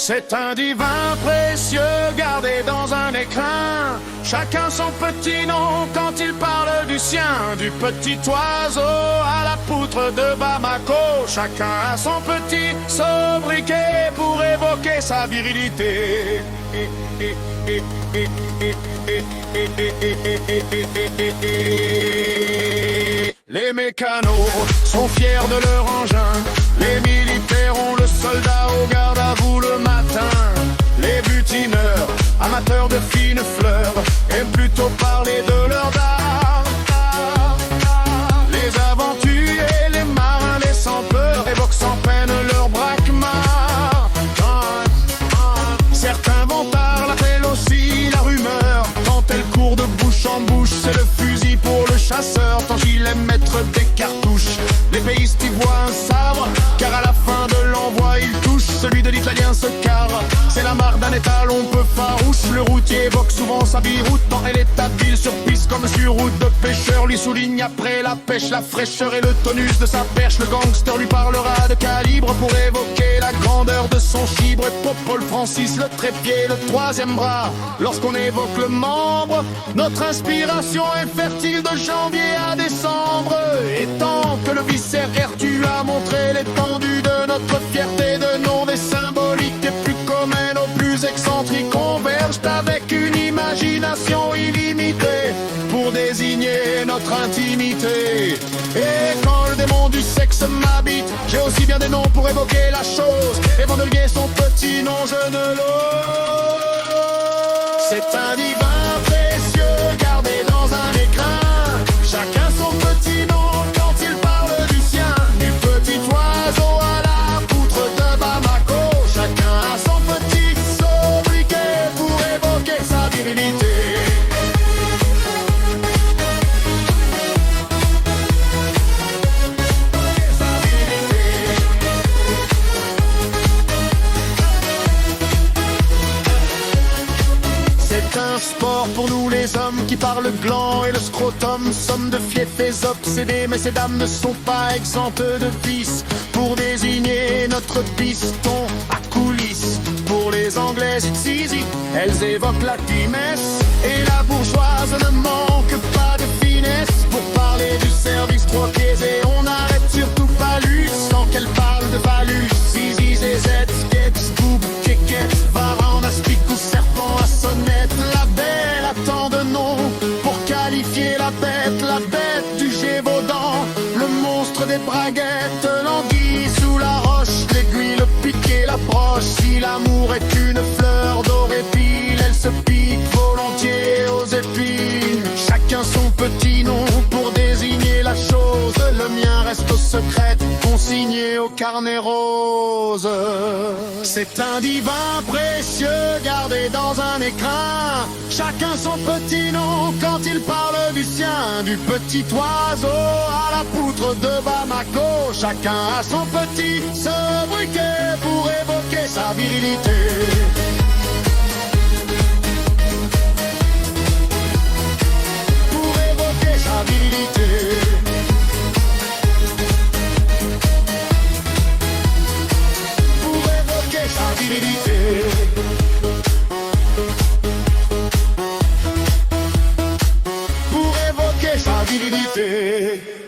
C'est un divin précieux gardé dans un écrin. Chacun son petit nom quand il parle du sien. Du petit oiseau à la poutre de Bamako. Chacun a son petit sobriquet pour évoquer sa virilité. Les mécanos sont fiers de leur engin. Les militaires ont le soldat au garde à vous le matin. Les butineurs, amateurs de fines fleurs, aiment plutôt parler de leur art. Les aventuriers, les marins, les sans-peur évoquent sans peine leur braquemar. Certains vont par l'appel aussi la rumeur. Quand elle court de bouche en bouche, c'est le fusil pour le chasseur. Tant qu'il aime mettre des cartouches, les péistes y voient un sabre, car à la fin de l'envoi il touche. Celui de l'italien se carre, c'est la marque d'un étalon peu farouche. Le routier évoque souvent sa biroute, tant elle est habile sur piste comme sur route de pêcheur. Lui souligne après la pêche la fraîcheur et le tonus de sa perche. Le gangster lui parlera de calibre pour évoquer la grandeur de son chibre. Et pour Paul Francis le trépied, le troisième bras. Lorsqu'on évoque le membre, notre inspiration est fertile de janvier à décembre. Et tant que le viscère Ertu a montré l'étendue de notre fierté, de noms des symboliques des plus communs aux plus excentriques convergent avec une imagination illimitée pour désigner notre intimité. Et quand le démon du sexe m'habite, j'ai aussi bien des noms pour évoquer la chose. Et Vandelier, son petit nom, je ne l'ose. C'est un divin précieux gardé dans un écrin. Chacun son petit nom quand il parle du sien. Du petit oiseau à la poutre de Bamako. Chacun a son petit sobriquet pour évoquer sa virilité. C'est un sport pour nous les hommes qui parlent le gland et le scrotum. Somme de fiefs obsédés, mais ces dames ne sont pas exemptes de vices. Pour désigner notre piston à coulisses. Pour les anglaises, Zizi, elles évoquent la timesse. Et la bourgeoise ne manque pas de finesse. Pour parler du service trop biaisé, on arrête surtout Palus. Sans qu'elle parle de Valus, Zizi, Zezette, Sketch, Scoop, Kékette, Varan, Aspic ou Serpent à sonnette. La belle a tant de noms pour qualifier la bête du Gévaudan, le monstre des braguettes, l'anguille sous la roche, l'aiguille, le piquet, la broche. Si l'amour est une fleur d'auréville, elle se pique volontiers aux épines. Chacun son petit nom pour désigner la chose. Le mien reste au secret, consigné au carnet rose. C'est un divin précieux gardé dans un écrin. Chacun son petit nom quand il parle du sien. Du petit oiseau à la poutre de Bamako. Chacun a son petit sobriquet pour évoquer sa virilité. Pour évoquer sa virilité. Pour évoquer sa virilité. Pour évoquer sa virilité.